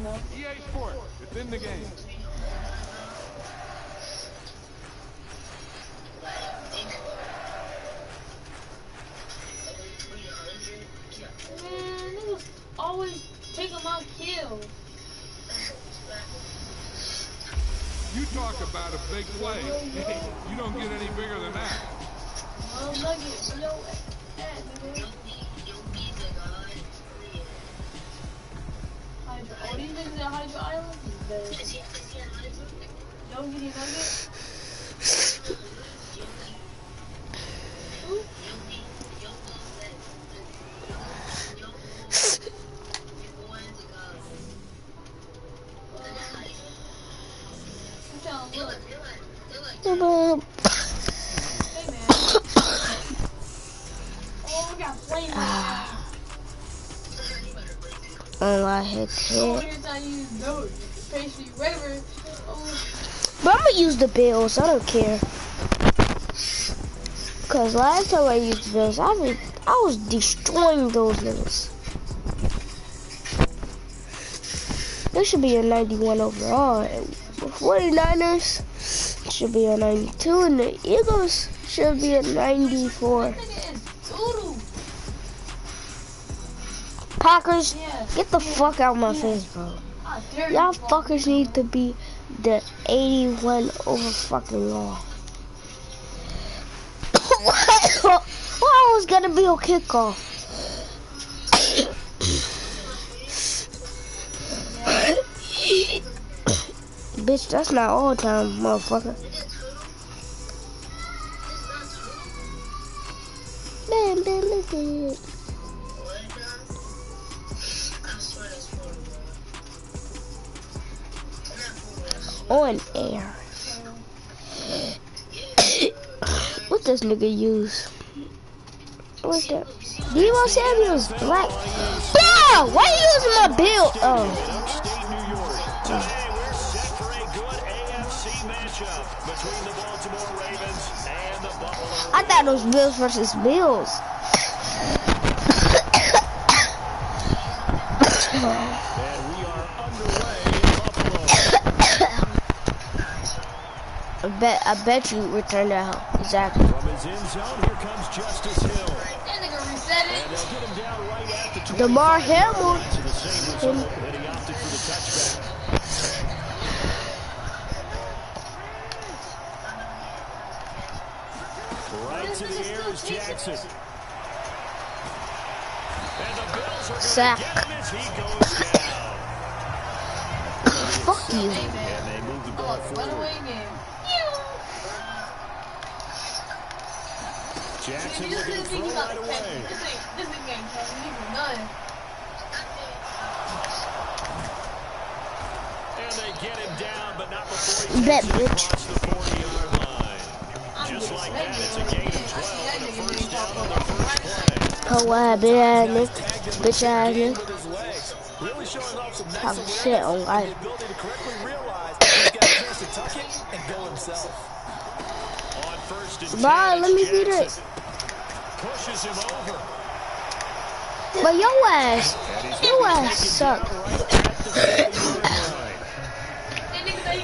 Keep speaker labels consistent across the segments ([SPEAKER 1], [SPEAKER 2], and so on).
[SPEAKER 1] EA Sports, it's in the game.
[SPEAKER 2] Man, niggas always taking my kills.
[SPEAKER 1] You talk about a big play. You don't get any bigger than that.
[SPEAKER 2] Oh, Nugget, yo, nigga. Oh, these niggas at Hydra Island? Yo, get your Nugget. Hey, man. Oh, we got flames.
[SPEAKER 3] Oh, I hit it. But I'm gonna use the bills. I don't care. Cause last time I used the bills, I was destroying those niggas. There should be a 91 overall. The 49ers should be a 92, and the Eagles should be a 94. Packers, get the fuck out of my face, bro. Y'all fuckers need to be the 81 over fucking law. Well, was gonna be a kickoff. Bitch, that's not all time, motherfucker. Bam, bam, bam, bam. On air. What does nigga use? What's that? Debo Samuel's black. Bro, why are you using my bill? Oh. I thought it was Bills versus Bills. I bet you returned out. Exactly.
[SPEAKER 4] From his end zone, here comes Justice Hill.
[SPEAKER 2] That nigga reset it.
[SPEAKER 4] And they'll get him down right at the 20.
[SPEAKER 3] DeMar Hamlin.
[SPEAKER 4] And he opted for the touchback. Right to the air is Jackson. And the Bills are
[SPEAKER 3] Sack.
[SPEAKER 4] going to get him as he goes down.
[SPEAKER 3] Fuck you.
[SPEAKER 4] And they move the ball forward. Jackson looking to throw right away.
[SPEAKER 2] This ain't game, so we need none.
[SPEAKER 4] And they get him down, but not before he
[SPEAKER 3] Bet,
[SPEAKER 4] takes it
[SPEAKER 3] bitch.
[SPEAKER 4] across the 40-yard line. Just like that, it's a gain of 12 and a first down on the first play.
[SPEAKER 3] Oh, what, bitch ass nigga.
[SPEAKER 5] Really showing off some
[SPEAKER 3] Talk
[SPEAKER 5] nice
[SPEAKER 3] shit on
[SPEAKER 5] awareness
[SPEAKER 3] life.
[SPEAKER 5] and the ability to correctly realize that he's got a chance to tuck it and go himself.
[SPEAKER 4] On first and 10,
[SPEAKER 3] Bye, let me see
[SPEAKER 4] Jackson
[SPEAKER 3] this.
[SPEAKER 4] pushes him over.
[SPEAKER 3] But your ass suck.
[SPEAKER 5] I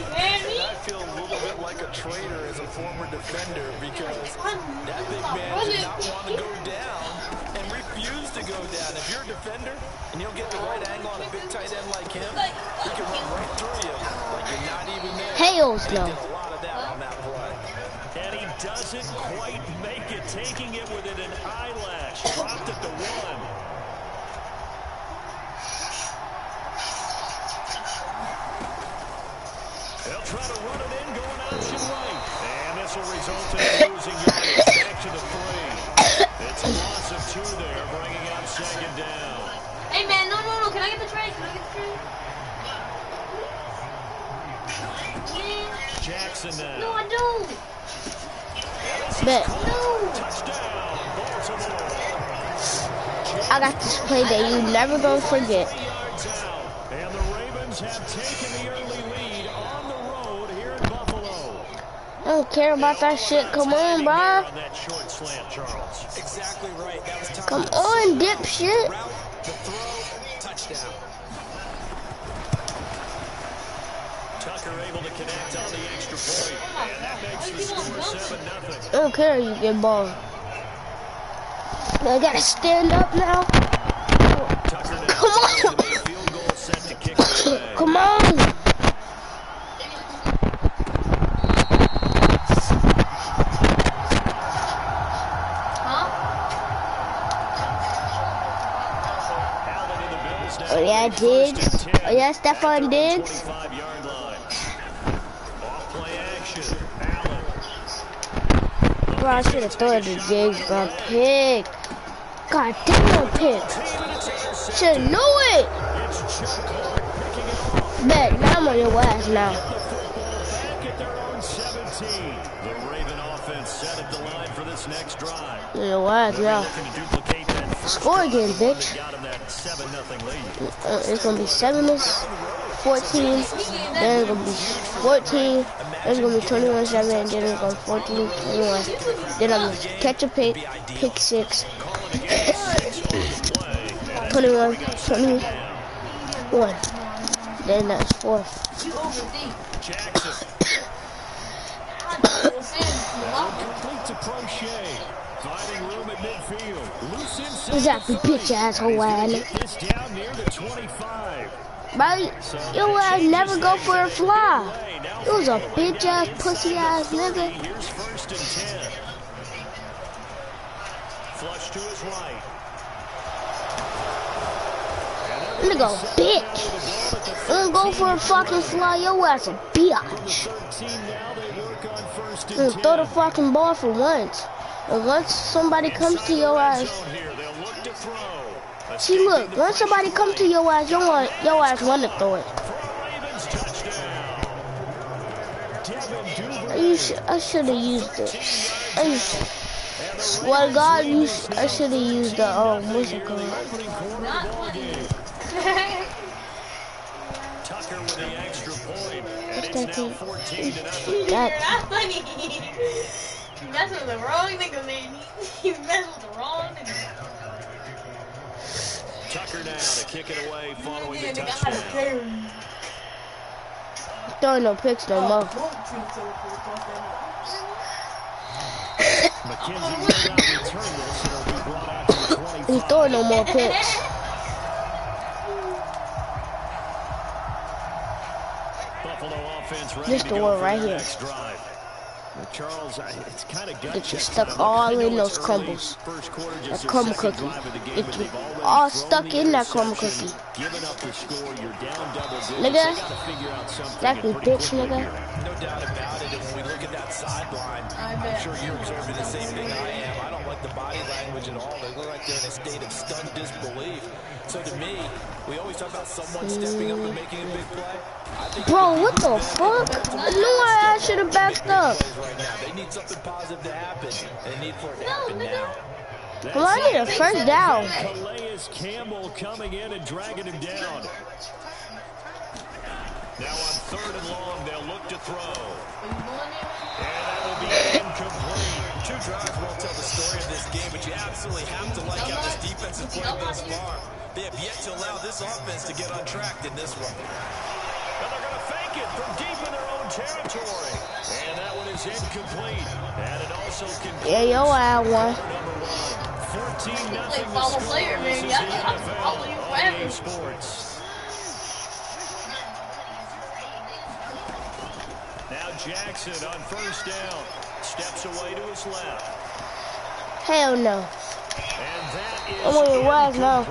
[SPEAKER 5] feel a little bit like a traitor as a former defender because that big man did not want to go down and refused to go down. If you're a defender and you'll get the right angle on a big tight end like him, he can run right through you like you're not even there.
[SPEAKER 3] Hails
[SPEAKER 5] He
[SPEAKER 3] no.
[SPEAKER 5] did a lot of that on that play.
[SPEAKER 4] And he doesn't quite make it, taking it within an eyelash. Dropped at the 1. They'll try to run it in, going option right. And this will result in losing yardage back to the 3. It's a loss of 2 there, bringing up second down.
[SPEAKER 2] Hey man, no. Can I get the trade?
[SPEAKER 4] Jackson now.
[SPEAKER 2] No, I don't.
[SPEAKER 3] Bet.
[SPEAKER 4] Touchdown, Baltimore.
[SPEAKER 3] I got this play that you never gonna forget.
[SPEAKER 4] 3 yards out. And the Ravens have taken the early lead on the road here in Buffalo.
[SPEAKER 3] I don't care about that shit. Come on, bro.
[SPEAKER 4] On that short slant, Charles.
[SPEAKER 5] Exactly right. That was time.
[SPEAKER 3] Come on, dipshit.
[SPEAKER 5] Route, the throw, touchdown.
[SPEAKER 4] Tucker able to connect on the extra point. And that makes the score 7-0.
[SPEAKER 3] I don't care, you get ball. I gotta stand up now.
[SPEAKER 4] Tucker now
[SPEAKER 3] Come on.
[SPEAKER 4] with a field goal set to kick it away.
[SPEAKER 3] Come on. Oh yeah, Diggs. Oh yeah, Stephon Diggs. Bro, I should have thrown the Diggs, bro. Pick. God damn, pick. Should knew it. Bet, now I'm on your ass now.
[SPEAKER 4] The Raven offense set at the line for this next drive.
[SPEAKER 3] Your ass, yeah. Score again, bitch. It's gonna be 7-14. Then it's gonna be 14. Then it's gonna be 21-7. And then it's gonna be 14-21. Then I'm gonna catch a pick 6. 21. Then that's 4.
[SPEAKER 2] You overthink.
[SPEAKER 4] Complete to Crochet. Finding room at midfield. Loose inside.
[SPEAKER 3] Exactly, bitch ass Hawaiian.
[SPEAKER 4] This down near the 25.
[SPEAKER 3] Right? Your ass never go for a fly. You was a bitch ass, pussy ass nigga.
[SPEAKER 4] Here's 1st and 10. Flush to his right.
[SPEAKER 3] Nigga, bitch. Don't go for a fucking fly. Your ass a bitch. Throw the fucking ball for once. And once somebody comes to your ass, see, look, once somebody comes to your ass, your ass want to throw it. I should have used it. Swear to God, I should have used the, what's it called?
[SPEAKER 4] Tucker with the extra point. And
[SPEAKER 3] What's
[SPEAKER 4] it's
[SPEAKER 3] that
[SPEAKER 4] now
[SPEAKER 3] thing?
[SPEAKER 4] 14-0.
[SPEAKER 3] That,
[SPEAKER 2] That's funny. You messed with the wrong nigga, man. You messed with the wrong nigga.
[SPEAKER 4] Tucker now to kick it away following the
[SPEAKER 2] Yeah, nigga, I
[SPEAKER 4] touchdown.
[SPEAKER 2] had a carry.
[SPEAKER 3] throwing no picks no more.
[SPEAKER 4] McKenzie will not return this. It'll be brought out to the 25.
[SPEAKER 3] He's throwing no more picks.
[SPEAKER 4] Buffalo offense ready
[SPEAKER 3] This
[SPEAKER 4] to
[SPEAKER 3] the
[SPEAKER 4] go
[SPEAKER 3] one
[SPEAKER 4] for
[SPEAKER 3] right
[SPEAKER 4] their
[SPEAKER 3] here.
[SPEAKER 4] next drive. Well, Charles, it's kind of gut
[SPEAKER 3] Get you
[SPEAKER 4] check
[SPEAKER 3] stuck
[SPEAKER 4] time.
[SPEAKER 3] all
[SPEAKER 4] I know
[SPEAKER 3] in those
[SPEAKER 4] it's early,
[SPEAKER 3] crumbles.
[SPEAKER 4] first quarter,
[SPEAKER 3] That
[SPEAKER 4] just their
[SPEAKER 3] crumble
[SPEAKER 4] second
[SPEAKER 3] cookie.
[SPEAKER 4] drive of the game,
[SPEAKER 3] Get
[SPEAKER 4] but
[SPEAKER 3] you
[SPEAKER 4] they've already
[SPEAKER 3] all
[SPEAKER 4] thrown
[SPEAKER 3] stuck
[SPEAKER 4] the
[SPEAKER 3] in that crumble
[SPEAKER 4] interception,
[SPEAKER 3] cookie.
[SPEAKER 4] Giving up the score, you're down double digits.
[SPEAKER 3] Nigga.
[SPEAKER 4] They gotta figure out something
[SPEAKER 3] Exactly,
[SPEAKER 4] pretty
[SPEAKER 3] bitch,
[SPEAKER 4] quickly
[SPEAKER 3] nigga.
[SPEAKER 4] here.
[SPEAKER 5] No doubt about it. And when we look at that sideline, I'm sure you're observing the same thing I am. I don't like the body language at all. They look like they're in a state of stunned disbelief. So to me, we always talk about someone stepping up and making a big play. I think
[SPEAKER 3] Bro, what the fuck? I knew I should have backed up.
[SPEAKER 5] right now, they need something positive to happen. They need for it to happen now.
[SPEAKER 3] Come on, I need a first down.
[SPEAKER 4] Calais Campbell coming in and dragging him down. Now on 3rd and long, they'll look to throw. And that will be incomplete.
[SPEAKER 5] 2 drives won't tell the story of this game, but you absolutely have to like how this defense has played thus far. They have yet to allow this offense to get on track in this one.
[SPEAKER 4] And they're going to fake it from deep in their own territory. And that one is incomplete. And it also concludes.
[SPEAKER 3] Yeah, yo, I won.
[SPEAKER 4] 14-0
[SPEAKER 2] Like, follow player, man. Yeah, I'll follow you forever.
[SPEAKER 4] Sports. Now Jackson on 1st down. Steps away to his left.
[SPEAKER 3] Hell no.
[SPEAKER 4] And that is
[SPEAKER 3] I'm on your ass now.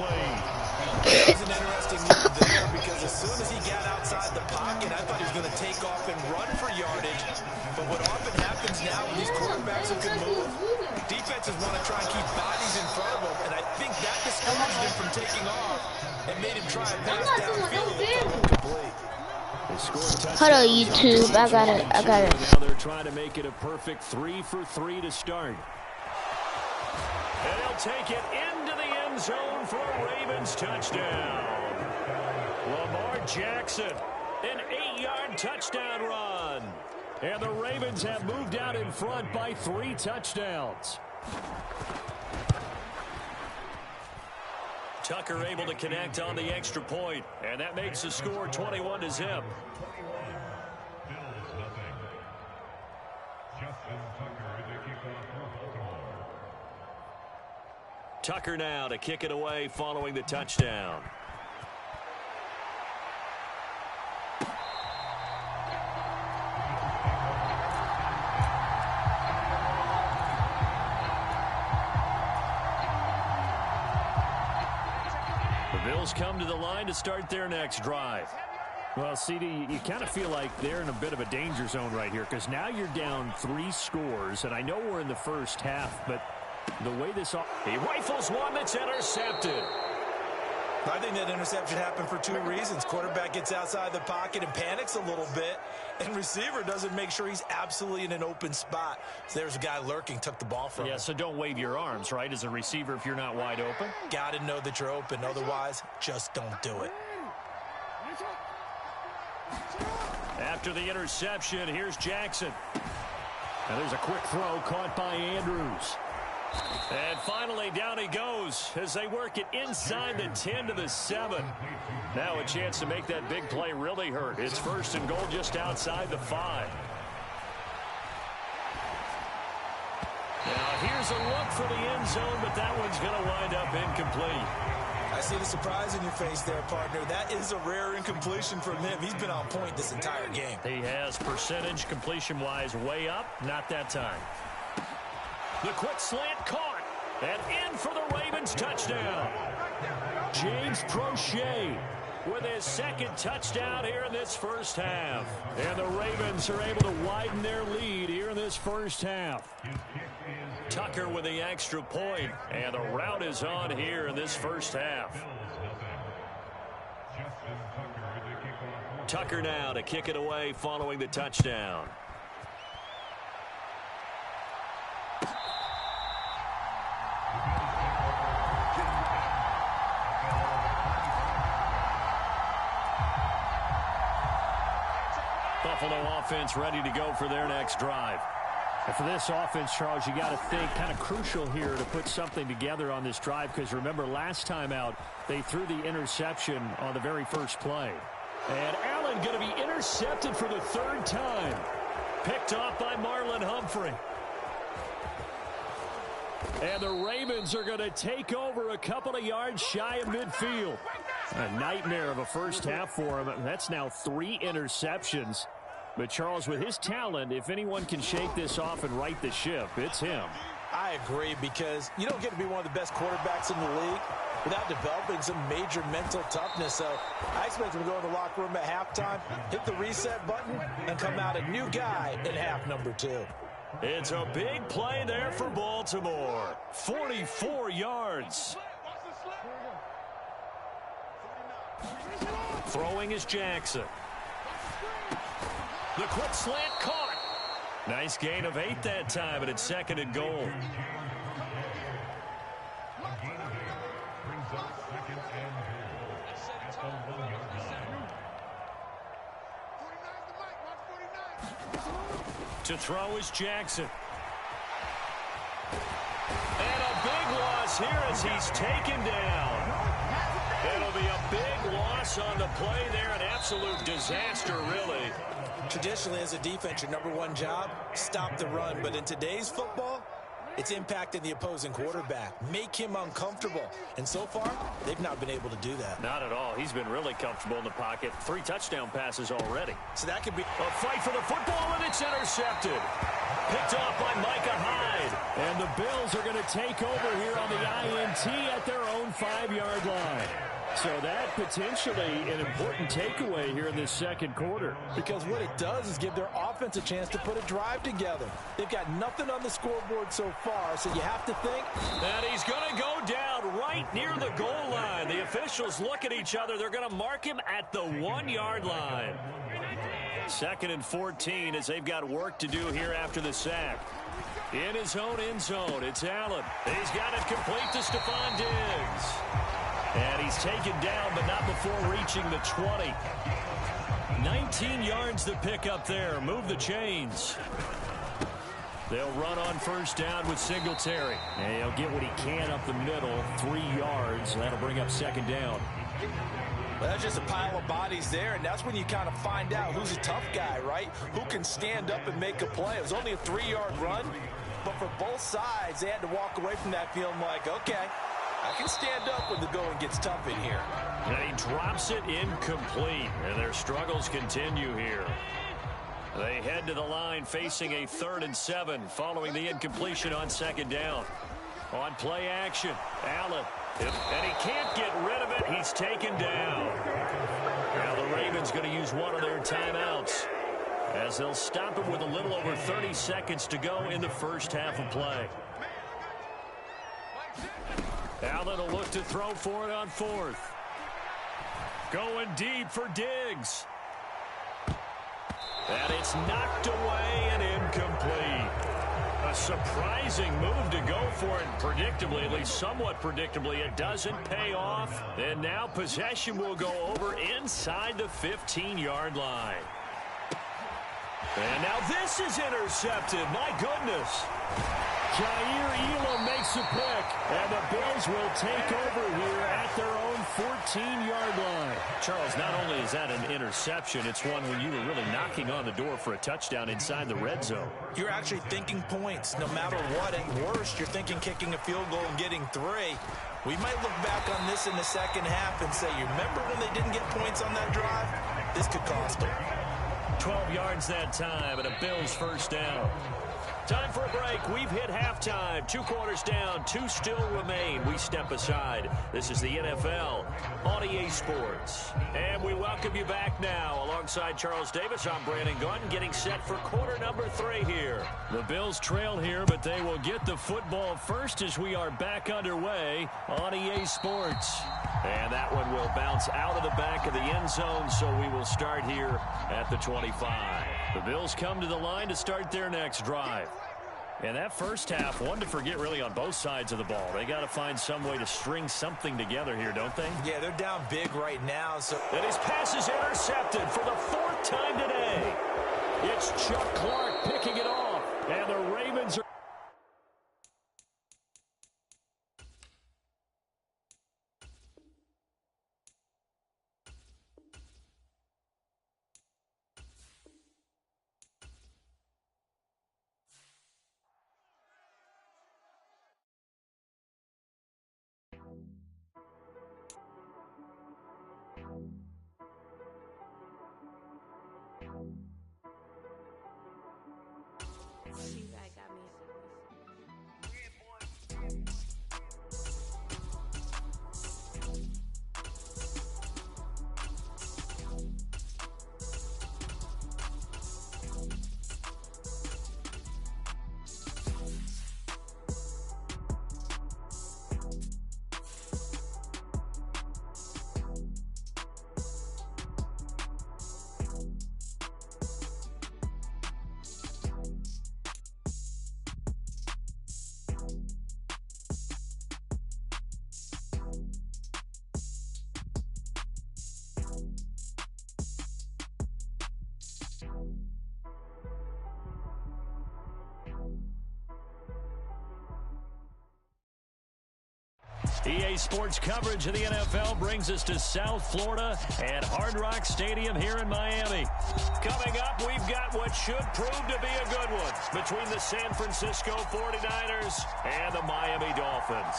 [SPEAKER 5] It was an interesting move there because as soon as he got outside the pocket, I thought he was going to take off and run for yardage. But what often happens now when these quarterbacks who can move, defenses want to try and keep bodies in front of them, and I think that discouraged him from taking off and made him try and pass downfield and fell incomplete.
[SPEAKER 3] Hold on, YouTube. I got it.
[SPEAKER 4] Now they're trying to make it a perfect 3 for 3 to start. And they'll take it into the end zone for a Ravens touchdown. Lamar Jackson, an 8-yard touchdown run. And the Ravens have moved out in front by 3 touchdowns. Tucker able to connect on the extra point, and that makes the score 21-0. Tucker now to kick it away following the touchdown. The Bills come to the line to start their next drive.
[SPEAKER 6] Well, CD, you kind of feel like they're in a bit of a danger zone right here because now you're down 3 scores, and I know we're in the first half, but the way this...
[SPEAKER 4] He rifles one that's intercepted.
[SPEAKER 5] I think that interception happened for 2 reasons. Quarterback gets outside the pocket and panics a little bit, and receiver doesn't make sure he's absolutely in an open spot. So there's a guy lurking, took the ball from him.
[SPEAKER 4] Yeah, so don't wave your arms, right, as a receiver if you're not wide open?
[SPEAKER 5] Got to know that you're open. Otherwise, just don't do it.
[SPEAKER 4] After the interception, here's Jackson.
[SPEAKER 6] Now there's a quick throw caught by Andrews.
[SPEAKER 4] And finally, down he goes as they work it inside the 10 to the 7. Now a chance to make that big play really hurt. It's 1st and goal just outside the 5. Now here's a look for the end zone, but that one's going to wind up incomplete.
[SPEAKER 5] I see the surprise in your face there, partner. That is a rare incompletion from him. He's been on point this entire game.
[SPEAKER 4] He has percentage completion-wise way up. Not that time. The quick slant caught. And in for the Ravens touchdown. James Prochet with his 2nd touchdown here in this first half. And the Ravens are able to widen their lead here in this first half. Tucker with the extra point, and the route is on here in this first half. Tucker now to kick it away following the touchdown. Buffalo offense ready to go for their next drive.
[SPEAKER 6] And for this offense, Charles, you got to think kind of crucial here to put something together on this drive because remember last time out they threw the interception on the very first play.
[SPEAKER 4] And Allen going to be intercepted for the 3rd time. Picked off by Marlon Humphrey. And the Ravens are going to take over a couple of yards shy of midfield.
[SPEAKER 6] A nightmare of a first half for him. That's now 3 interceptions. But, Charles, with his talent, if anyone can shake this off and right the ship, it's him.
[SPEAKER 5] I agree because you don't get to be one of the best quarterbacks in the league without developing some major mental toughness. So I expect him to go in the locker room at halftime, hit the reset button, and come out a new guy in half number 2.
[SPEAKER 4] It's a big play there for Baltimore. 44 yards. Throwing is Jackson. The quick slant caught. Nice gain of 8 that time, and it's 2nd and goal. To throw is Jackson. And a big loss here as he's taken down. It'll be a big loss on the play there. An absolute disaster, really.
[SPEAKER 5] Traditionally, as a defense, your number 1 job, stop the run. But in today's football, it's impacting the opposing quarterback. Make him uncomfortable. And so far, they've not been able to do that.
[SPEAKER 4] Not at all. He's been really comfortable in the pocket. 3 touchdown passes already.
[SPEAKER 5] So that could be
[SPEAKER 4] a fight for the football, and it's intercepted. Picked off by Micah Hyde.
[SPEAKER 6] And the Bills are going to take over here on the INT at their own 5-yard line. So that potentially an important takeaway here in this 2nd quarter.
[SPEAKER 5] Because what it does is give their offense a chance to put a drive together. They've got nothing on the scoreboard so far, so you have to think.
[SPEAKER 4] And he's going to go down right near the goal line. The officials look at each other. They're going to mark him at the 1-yard line. 2nd and 14 as they've got work to do here after the sack. In his own end zone, it's Allen. He's got it complete to Stephon Diggs. And he's taken down, but not before reaching the 20. 19 yards to pick up there. Move the chains. They'll run on 1st down with Singletary.
[SPEAKER 6] And he'll get what he can up the middle, 3 yards. That'll bring up 2nd down.
[SPEAKER 5] Well, that's just a pile of bodies there, and that's when you kind of find out who's a tough guy, right? Who can stand up and make a play. It was only a 3-yard run, but for both sides, they had to walk away from that feeling like, okay, I can stand up when the going gets tough in here.
[SPEAKER 4] And he drops it incomplete, and their struggles continue here. They head to the line facing a 3rd and 7 following the incompletion on 2nd down. On play action, Allen, and he can't get rid of it. He's taken down. Now the Ravens going to use one of their timeouts as they'll stop him with a little over 30 seconds to go in the first half of play. Allen will look to throw for it on 4th. Going deep for Diggs. And it's knocked away and incomplete. A surprising move to go for it. Predictably, at least somewhat predictably, it doesn't pay off. And now possession will go over inside the 15-yard line. And now this is intercepted. My goodness. Jair Elam makes a pick, and the Bills will take over here at their own 14-yard line. Charles, not only is that an interception, it's one when you were really knocking on the door for a touchdown inside the red zone.
[SPEAKER 5] You're actually thinking points no matter what. At worst, you're thinking kicking a field goal and getting 3. We might look back on this in the second half and say, you remember when they didn't get points on that drive? This could cost them.
[SPEAKER 4] 12 yards that time and a Bills first down. Time for a break. We've hit halftime. 2 quarters down. 2 still remain. We step aside. This is the NFL on EA Sports. And we welcome you back now. Alongside Charles Davis, I'm Brandon Gunn, getting set for quarter number 3 here. The Bills trail here, but they will get the football first as we are back underway on EA Sports. And that one will bounce out of the back of the end zone, so we will start here at the 25. The Bills come to the line to start their next drive. And that first half, one to forget really on both sides of the ball. They got to find some way to string something together here, don't they?
[SPEAKER 5] Yeah, they're down big right now.
[SPEAKER 4] And his pass is intercepted for the 4th time today. It's Chuck Clark picking it off. And the Ravens are... EA Sports coverage of the NFL brings us to South Florida at Hard Rock Stadium here in Miami. Coming up, we've got what should prove to be a good one between the San Francisco 49ers and the Miami Dolphins.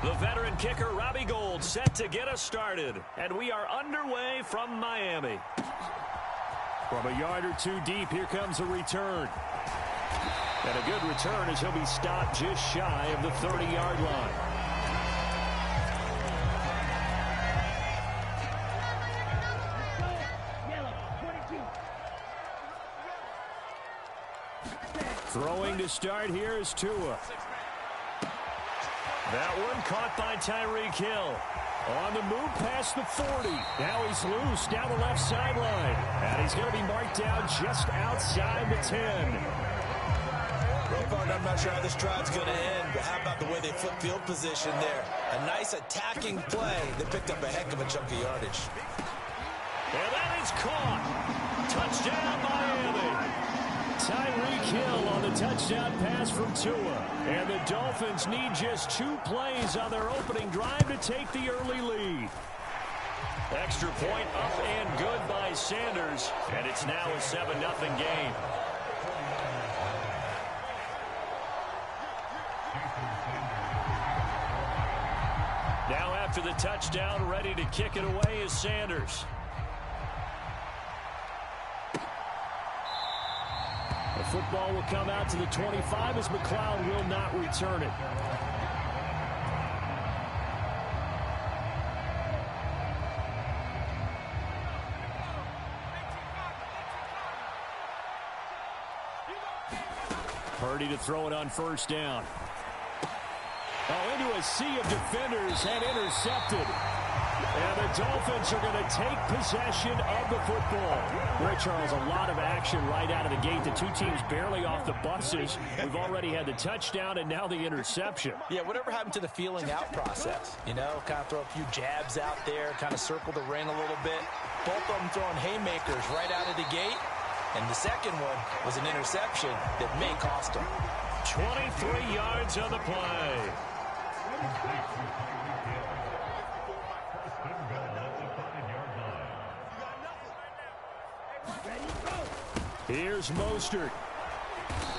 [SPEAKER 4] The veteran kicker Robbie Gould set to get us started, and we are underway from Miami. From a yard or 2 deep, here comes a return. And a good return as he'll be stopped just shy of the 30-yard line. Throwing to start here is Tua. That one caught by Tyreek Hill. On the move past the 40. Now he's loose down the left sideline. And he's going to be marked down just outside the 10.
[SPEAKER 5] I'm not sure how this drive's going to end, but how about the way they flip field position there? A nice attacking play. They picked up a heck of a chunk of yardage.
[SPEAKER 4] And that is caught. Touchdown, Miami. Tyreek Hill on the touchdown pass from Tua. And the Dolphins need just 2 plays on their opening drive to take the early lead. Extra point up and good by Sanders. And it's now a 7-0 game. Now after the touchdown, ready to kick it away is Sanders. The football will come out to the 25 as McLeod will not return it. Purdy to throw it on first down. Oh, into a sea of defenders and intercepted. And the Dolphins are going to take possession of the football. Right, Charles, a lot of action right out of the gate. The two teams barely off the buses. We've already had the touchdown and now the interception.
[SPEAKER 5] Yeah, whatever happened to the feeling out process? You know, kind of throw a few jabs out there, kind of circle the ring a little bit. Both of them throwing haymakers right out of the gate. And the second one was an interception that may cost them.
[SPEAKER 4] 23 yards on the play. Here's Mostert.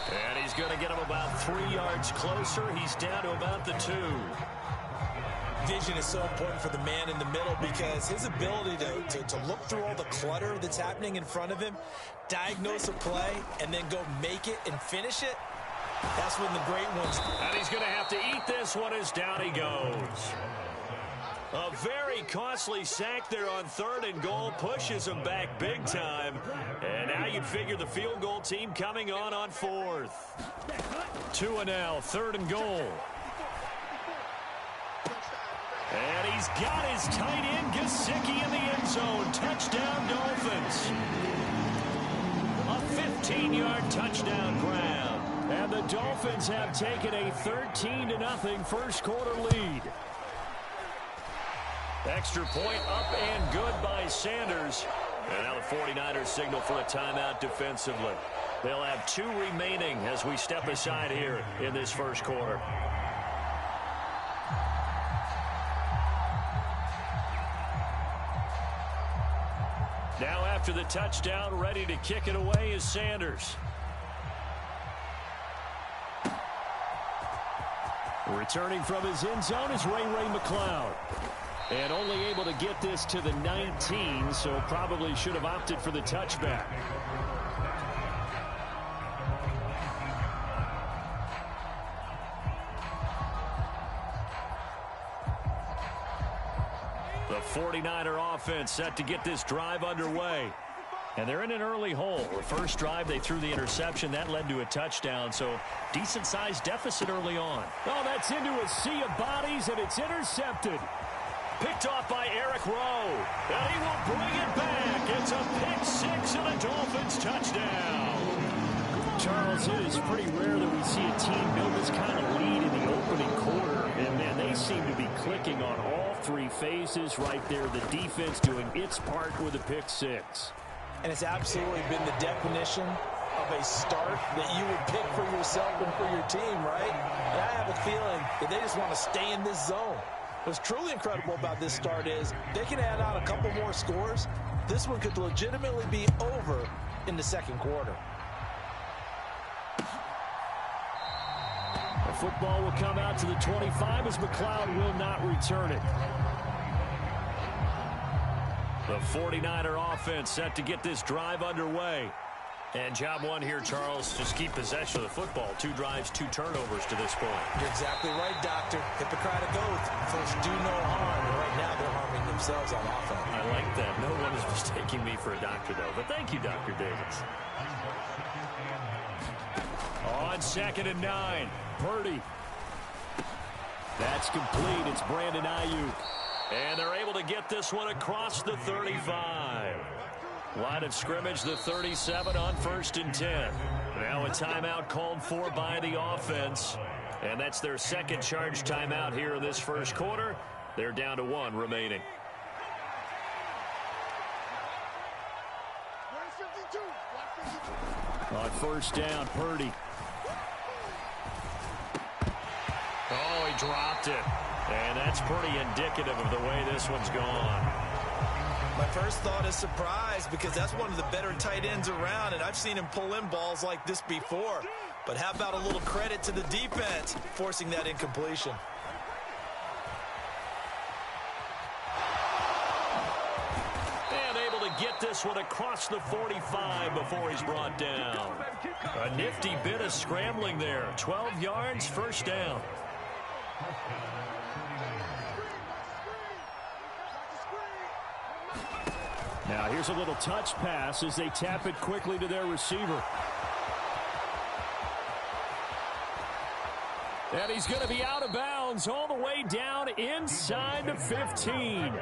[SPEAKER 4] And he's going to get him about 3 yards closer. He's down to about the 2.
[SPEAKER 5] Vision is so important for the man in the middle because his ability to look through all the clutter that's happening in front of him, diagnose a play, and then go make it and finish it, that's when the great ones...
[SPEAKER 4] And he's going to have to eat this one as down he goes. A very costly sack there on 3rd and goal pushes him back big time. And now you'd figure the field goal team coming on 4th. 2 and now, 3rd and goal. And he's got his tight end, Gesicki, in the end zone. Touchdown, Dolphins. A 15-yard touchdown grab. And the Dolphins have taken a 13-0 first quarter lead. Extra point up and good by Sanders. And now the 49ers signal for a timeout defensively. They'll have 2 remaining as we step aside here in this first quarter. Now after the touchdown, ready to kick it away is Sanders. Returning from his end zone is Ray McLeod. And only able to get this to the 19, so probably should have opted for the touchback. The 49er offense set to get this drive underway. And they're in an early hole. The first drive, they threw the interception. That led to a touchdown, so decent-sized deficit early on. Oh, that's into a sea of bodies, and it's intercepted. Picked off by Eric Rowe. And he will bring it back. It's a pick 6 and a Dolphins touchdown. Charles, it is pretty rare that we see a team build this kind of lead in the opening quarter. And, man, they seem to be clicking on all 3 phases right there. The defense doing its part with a pick 6.
[SPEAKER 5] And it's absolutely been the definition of a start that you would pick for yourself and for your team, right? And I have a feeling that they just want to stay in this zone. What's truly incredible about this start is they can add on a couple more scores. This one could legitimately be over in the second quarter.
[SPEAKER 4] The football will come out to the 25 as McLeod will not return it. The 49er offense set to get this drive underway. And job one here, Charles, just keep possession of the football. 2 drives, 2 turnovers to this point.
[SPEAKER 5] You're exactly right, Doctor. Hippocratic oath. First, do no harm. And right now, they're harming themselves on offense.
[SPEAKER 4] I like that. No one is mistaking me for a doctor, though. But thank you, Dr. Davis. On 2nd and 9, Purdy. That's complete. It's Brandon Ayuk. And they're able to get this one across the 35. Line of scrimmage, the 37 on 1st and 10. Now a timeout called for by the offense. And that's their second charge timeout here in this first quarter. They're down to 1 remaining. On 1st down, Purdy. Oh, he dropped it. And that's pretty indicative of the way this one's gone.
[SPEAKER 5] My first thought is surprise because that's one of the better tight ends around, and I've seen him pull in balls like this before. But how about a little credit to the defense forcing that incompletion?
[SPEAKER 4] get this one across the 45 before he's brought down. A nifty bit of scrambling there. 12 yards, first down.
[SPEAKER 6] Now here's a little touch pass as they tap it quickly to their receiver. And he's going to be out of bounds all the way down inside the 15.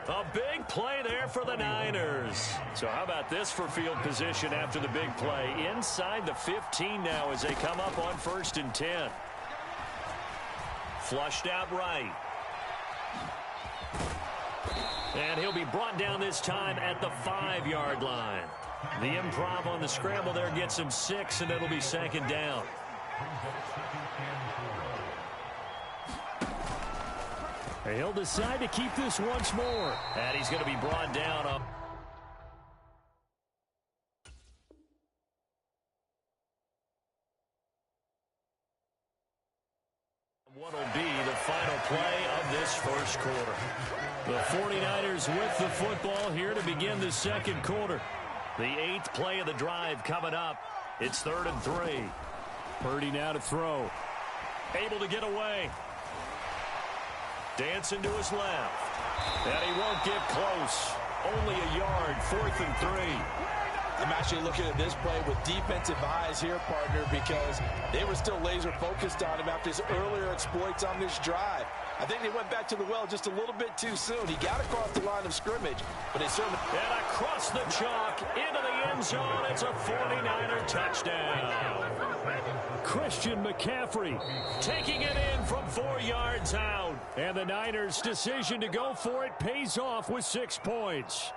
[SPEAKER 4] A big play there for the Niners. So how about this for field position after the big play? Inside the 15 now as they come up on 1st and 10. Flushed out right. And he'll be brought down this time at the 5-yard line. The improv on the scramble there gets him 6, and it'll be 2nd down.
[SPEAKER 6] He'll decide to keep this once more.
[SPEAKER 4] And he's going to be brought down up. What'll be the final play of this first quarter.
[SPEAKER 6] The 49ers with the football here to begin the second quarter.
[SPEAKER 4] The 8th play of the drive coming up. It's 3rd and 3.
[SPEAKER 6] Purdy now to throw.
[SPEAKER 4] Able to get away. Dancing to his left. And he won't get close. Only a yard, 4th and 3.
[SPEAKER 5] I'm actually looking at this play with defensive eyes here, partner, because they were still laser focused on him after his earlier exploits on this drive. I think they went back to the well just a little bit too soon. He got across the line of scrimmage, but it certainly...
[SPEAKER 4] And across the chalk, into the end zone, it's a 49er touchdown.
[SPEAKER 6] Christian McCaffrey taking it in from 4 yards out. And the Niners' decision to go for it pays off with 6 points.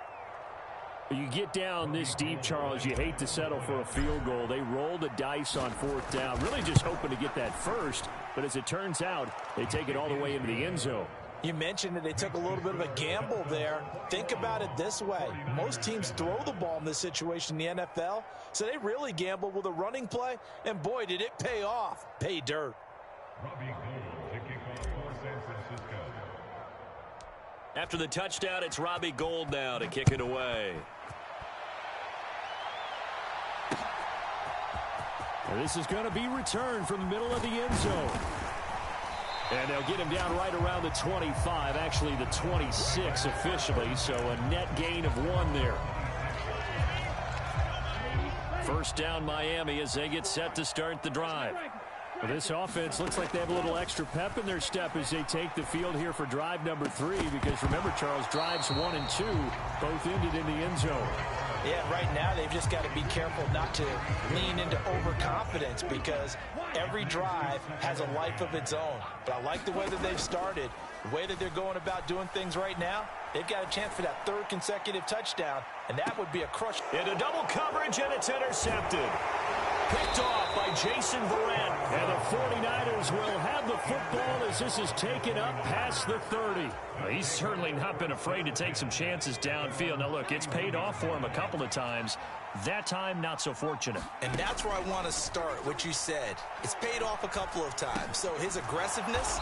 [SPEAKER 6] You get down this deep, Charles, you hate to settle for a field goal. They roll the dice on 4th down, really just hoping to get that first. But as it turns out, they take it all the way into the end zone.
[SPEAKER 5] You mentioned that they took a little bit of a gamble there. Think about it this way. Most teams throw the ball in this situation in the NFL, so they really gamble with a running play, and boy, did it pay off. Pay dirt.
[SPEAKER 4] After the touchdown, it's Robbie Gould now to kick it away.
[SPEAKER 6] And this is going to be returned from the middle of the end zone. And they'll get him down right around the 25, actually the 26 officially, so a net gain of 1 there. First down Miami as they get set to start the drive. Well, this offense looks like they have a little extra pep in their step as they take the field here for drive number 3, because remember, Charles, drives 1 and 2 both ended in the end zone.
[SPEAKER 5] Yeah, right now they've just got to be careful not to lean into overconfidence, because every drive has a life of its own. But I like the way that they've started, the way that they're going about doing things right now. They've got a chance for that 3rd consecutive touchdown, and that would be a crush.
[SPEAKER 4] Into double coverage, and it's intercepted. Picked off by Jason Verrett.
[SPEAKER 6] And the 49ers will have the football as this is taken up past the 30.
[SPEAKER 4] Well, he's certainly not been afraid to take some chances downfield. Now, look, it's paid off for him a couple of times. That time, not so fortunate.
[SPEAKER 5] And that's where I want to start, what you said. It's paid off a couple of times. So his aggressiveness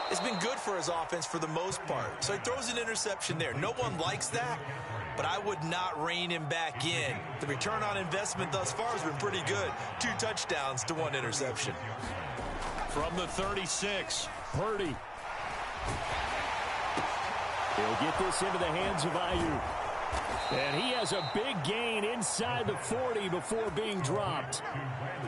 [SPEAKER 5] has been good for his offense for the most part. So he throws an interception there. No one likes that, but I would not rein him back in. The return on investment thus far has been pretty good. 2 touchdowns to 1 interception.
[SPEAKER 4] From the 36,
[SPEAKER 6] Purdy. He'll get this into the hands of Ayuk. And he has a big gain inside the 40 before being dropped.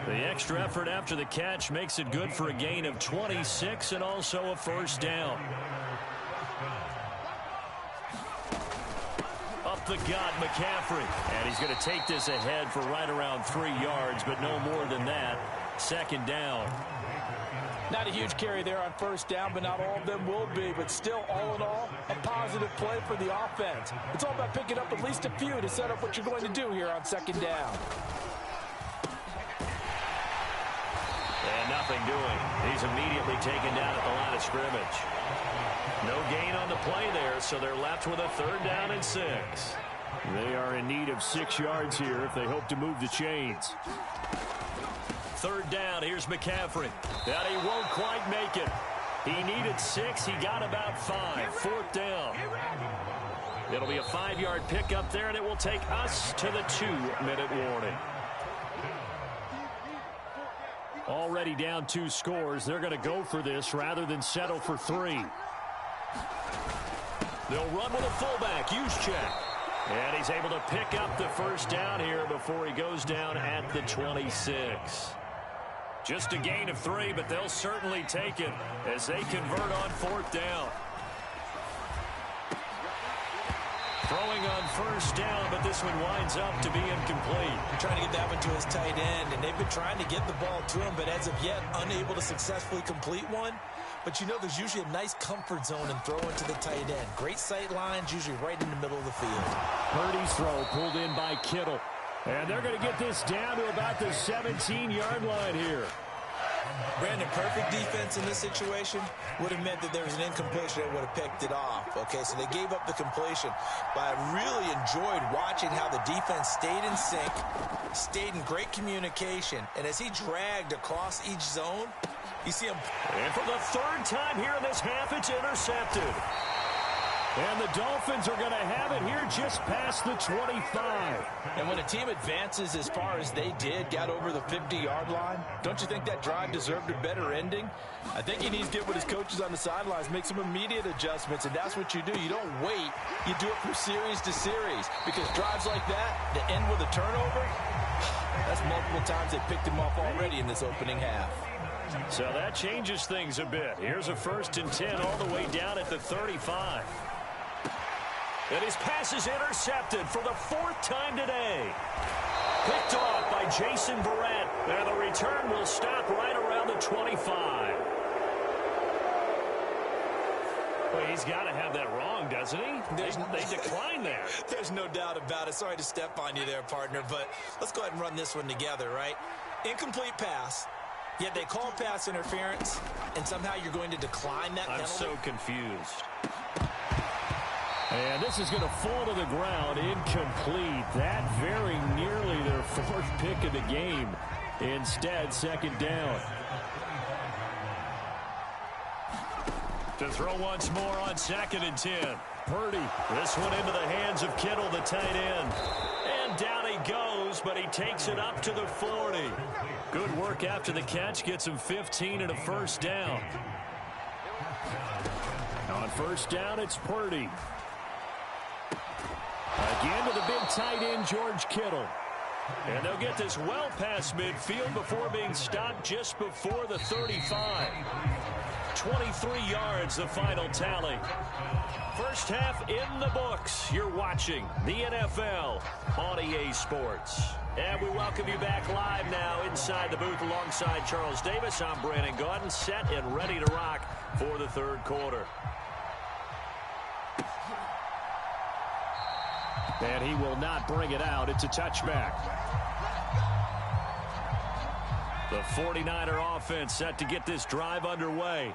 [SPEAKER 4] The extra effort after the catch makes it good for a gain of 26 and also a first down. Up the gut, McCaffrey. And he's going to take this ahead for right around 3 yards, but no more than that. 2nd down.
[SPEAKER 5] Not a huge carry there on 1st down, but not all of them will be. But still, all in all, a positive play for the offense. It's all about picking up at least a few to set up what you're going to do here on 2nd down.
[SPEAKER 4] And nothing doing. He's immediately taken down at the line of scrimmage. No gain on the play there, so they're left with a 3rd down and 6.
[SPEAKER 6] They are in need of 6 yards here if they hope to move the chains.
[SPEAKER 4] 3rd down, here's McCaffrey. That he won't quite make it. He needed 6, he got about 5. 4th down.
[SPEAKER 6] It'll be a 5-yard pickup there, and it will take us to the 2-minute warning. Already down 2 scores. They're going to go for this rather than settle for 3. They'll run with a fullback. Juszczyk. And he's able to pick up the first down here before he goes down at the 26. Just a gain of 3, but they'll certainly take it as they convert on 4th down. Throwing on first down, but this one winds up to be incomplete.
[SPEAKER 5] Trying to get that one to his tight end, and they've been trying to get the ball to him, but as of yet, unable to successfully complete one. But you know, there's usually a nice comfort zone in throwing to the tight end. Great sight lines, usually right in the middle of the field.
[SPEAKER 6] Purdy's throw pulled in by Kittle. And they're going to get this down to about the 17-yard line here.
[SPEAKER 5] Brandon, perfect defense in this situation would have meant that there was an incompletion that would have picked it off. Okay, so they gave up the completion. But I really enjoyed watching how the defense stayed in sync, stayed in great communication. And as he dragged across each zone, you see him.
[SPEAKER 6] And for the 3rd time here in this half, it's intercepted. And the Dolphins are going to have it here just past the 25.
[SPEAKER 5] And when a team advances as far as they did, got over the 50-yard line, don't you think that drive deserved a better ending? I think he needs to get with his coaches on the sidelines, make some immediate adjustments, and that's what you do. You don't wait. You do it from series to series, because drives like that end with a turnover, that's multiple times they picked him off already in this opening half.
[SPEAKER 6] So that changes things a bit. Here's a 1st and 10 all the way down at the 35. And his pass is intercepted for the 4th time today. Picked off by Jason Barrett. And the return will stop right around the 25. Well, he's got to have that wrong, doesn't he? They declined there.
[SPEAKER 5] There's no doubt about it. Sorry to step on you there, partner, but let's go ahead and run this one together, right? Incomplete pass. Yet they call pass interference, and somehow you're going to decline that penalty.
[SPEAKER 6] I'm so confused. And this is going to fall to the ground, incomplete. That very nearly their 4th pick of the game. Instead, 2nd down. To throw once more on 2nd and 10. Purdy, this one into the hands of Kittle, the tight end. And down he goes, but he takes it up to the 40. Good work after the catch, gets him 15 and a 1st down. On 1st down, it's Purdy. Again to the big tight end, George Kittle. And they'll get this well past midfield before being stopped just before the 35. 23 yards, the final tally. First half in the books. You're watching the NFL on EA Sports. And we welcome you back live now inside the booth alongside Charles Davis. I'm Brandon Gaudin, set and ready to rock for the 3rd quarter. And he will not bring it out. It's a touchback. The 49er offense set to get this drive underway.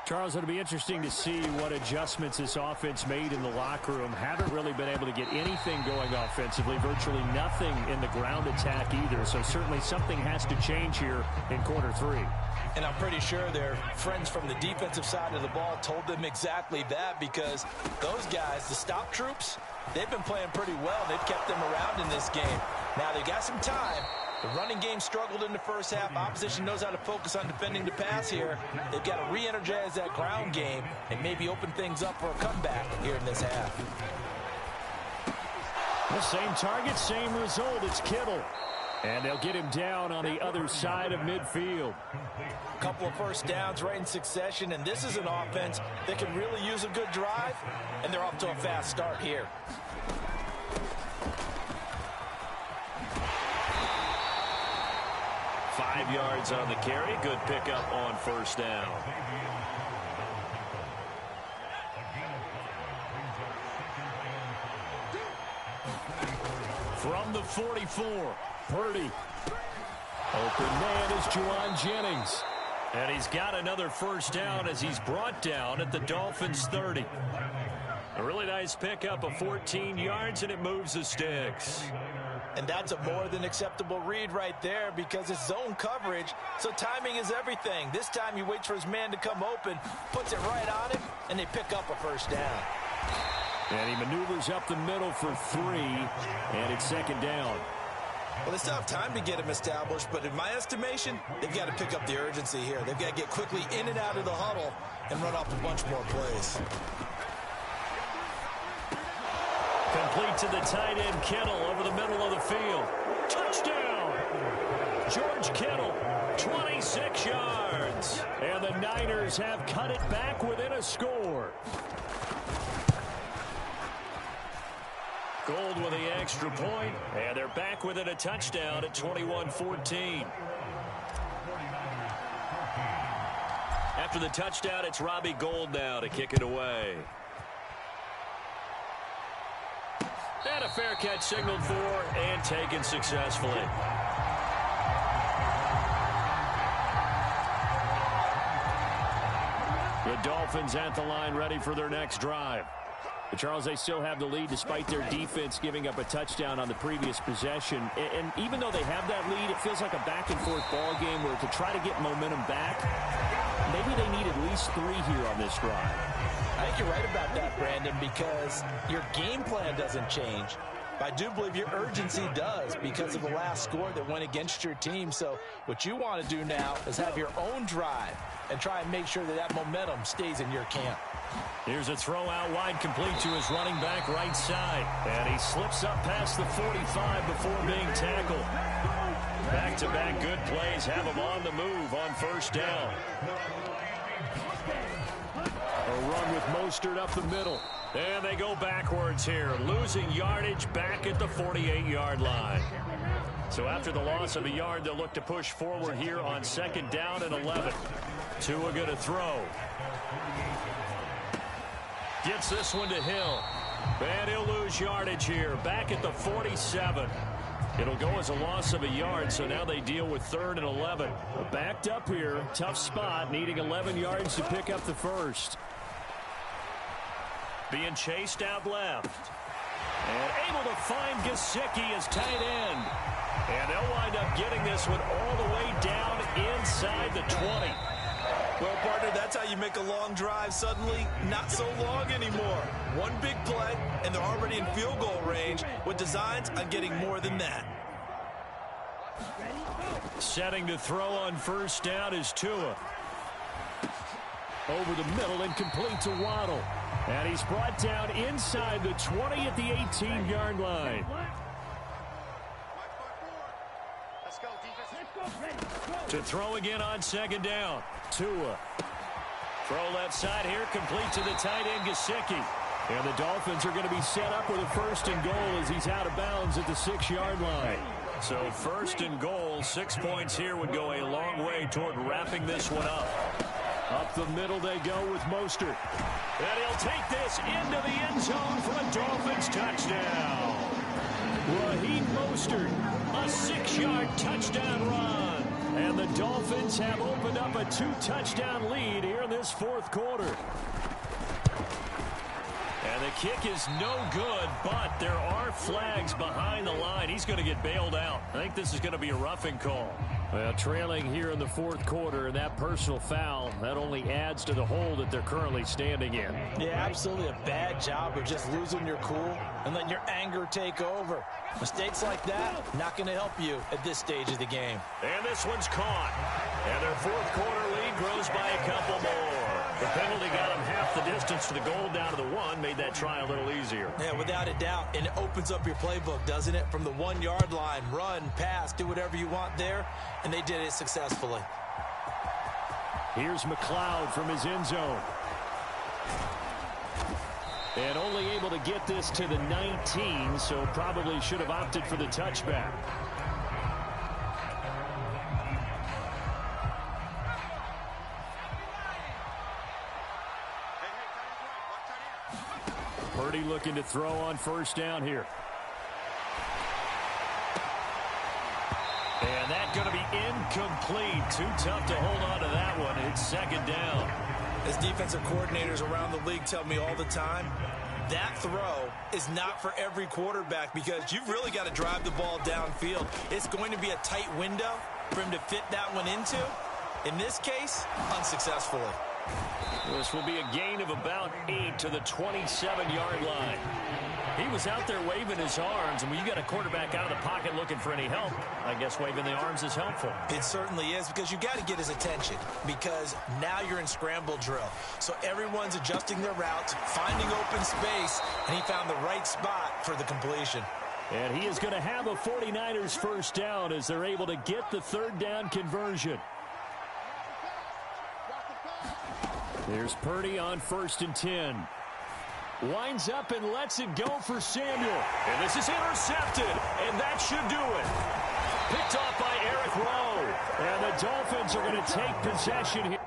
[SPEAKER 6] Charles, it'll be interesting to see what adjustments this offense made in the locker room. Haven't really been able to get anything going offensively. Virtually nothing in the ground attack either. So certainly something has to change here in quarter 3.
[SPEAKER 5] And I'm pretty sure their friends from the defensive side of the ball told them exactly that, because those guys, the stop troops, they've been playing pretty well. They've kept them around in this game. Now they've got some time. The running game struggled in the first half. Opposition knows how to focus on defending the pass here. They've got to re-energize that ground game and maybe open things up for a comeback here in this half.
[SPEAKER 6] The same target, same result. It's Kittle. And they'll get him down on the other side of midfield.
[SPEAKER 5] A couple of 1st downs right in succession, and this is an offense that can really use a good drive, and they're off to a fast start here.
[SPEAKER 6] Five yards on the carry. Good pickup on 1st down. From the 44, Purdy. Open man is Juwan Jennings. And he's got another 1st down as he's brought down at the Dolphins' 30. A really nice pickup of 14 yards, and it moves the sticks.
[SPEAKER 5] And that's a more than acceptable read right there, because it's zone coverage, so timing is everything. This time he waits for his man to come open, puts it right on him, and they pick up a 1st down.
[SPEAKER 6] And he maneuvers up the middle for 3, and it's second down.
[SPEAKER 5] Well, they still have time to get him established, but in my estimation, they've got to pick up the urgency here. They've got to get quickly in and out of the huddle and run off a bunch more plays.
[SPEAKER 6] Complete to the tight end, Kittle, over the middle of the field. Touchdown! George Kittle, 26 yards. And the Niners have cut it back within a score. Gold with the extra point, and they're back within a touchdown at 21-14. After the touchdown, it's Robbie Gould now to kick it away. And a fair catch signaled for and taken successfully. The Dolphins at the line ready for their next drive. But Charles, they still have the lead despite their defense giving up a touchdown on the previous possession. And even though they have that lead, it feels like a back-and-forth ball game where to try to get momentum back, maybe they need at least 3 here on this drive.
[SPEAKER 5] I think you're right about that, Brandon, because your game plan doesn't change. But I do believe your urgency does because of the last score that went against your team. So what you want to do now is have your own drive and try and make sure that that momentum stays in your camp.
[SPEAKER 6] Here's a throw out wide, complete to his running back right side. And he slips up past the 45 before being tackled. Back-to-back good plays have him on the move on first down. A run with Mostert up the middle. And they go backwards here, losing yardage back at the 48-yard line. So after the loss of a yard, they'll look to push forward here on second down and 11. Tua going to throw. Gets this one to Hill. And he'll lose yardage here, back at the 47. It'll go as a loss of a yard, so now they deal with 3rd and 11. Backed up here, tough spot, needing 11 yards to pick up the first. Being chased out left. And able to find Gesicki as tight end. And they'll wind up getting this one all the way down inside the 20.
[SPEAKER 5] Well, partner, that's how you make a long drive suddenly not so long anymore. One big play, and they're already in field goal range with designs on getting more than that.
[SPEAKER 6] Setting to throw on first down is Tua. Over the middle and complete to Waddle. And he's brought down inside the 20 at the 18-yard line. To throw again on second down. Tua. Throw left side here, complete to the tight end, Gesicki. And the Dolphins are going to be set up with a 1st and goal as he's out of bounds at the 6-yard line. So 1st and goal, 6 points here would go a long way toward wrapping this one up. Up the middle they go with Mostert. And he'll take this into the end zone for a Dolphins touchdown. Raheem Mostert, a 6-yard touchdown run. And the Dolphins have opened up a 2-touchdown lead here in this 4th quarter. And the kick is no good, but there are flags behind the line. He's going to get bailed out. I think this is going to be a roughing call. Well, trailing here in the 4th quarter, and that personal foul, that only adds to the hole that they're currently standing in.
[SPEAKER 5] Yeah, absolutely a bad job of just losing your cool and letting your anger take over. Mistakes like that, not going to help you at this stage of the game.
[SPEAKER 6] And this one's caught. And their 4th quarter lead grows by a couple more. The penalty got them half the distance to the goal down to the 1, made that try a little easier.
[SPEAKER 5] Yeah, without a doubt. And it opens up your playbook, doesn't it? From the 1-yard line, run, pass, do whatever you want there. And they did it successfully.
[SPEAKER 6] Here's McLeod from his end zone. And only able to get this to the 19, so probably should have opted for the touchback. Purdy looking to throw on first down here. And that's going to be incomplete. Too tough to hold on to that one. It's second down.
[SPEAKER 5] As defensive coordinators around the league tell me all the time, that throw is not for every quarterback because you've really got to drive the ball downfield. It's going to be a tight window for him to fit that one into. In this case, unsuccessfully.
[SPEAKER 6] This will be a gain of about 8 to the 27-yard line. He was out there waving his arms, and when you got a quarterback out of the pocket looking for any help, I guess waving the arms is helpful.
[SPEAKER 5] It certainly is, because you got to get his attention, because now you're in scramble drill. So everyone's adjusting their routes, finding open space, and he found the right spot for the completion.
[SPEAKER 6] And he is going to have a 49ers first down as they're able to get the third down conversion. There's Purdy on 1st and 10. Winds up and lets it go for Samuel. And this is intercepted, and that should do it. Picked off by Eric Rowe. And the Dolphins are going to take possession here.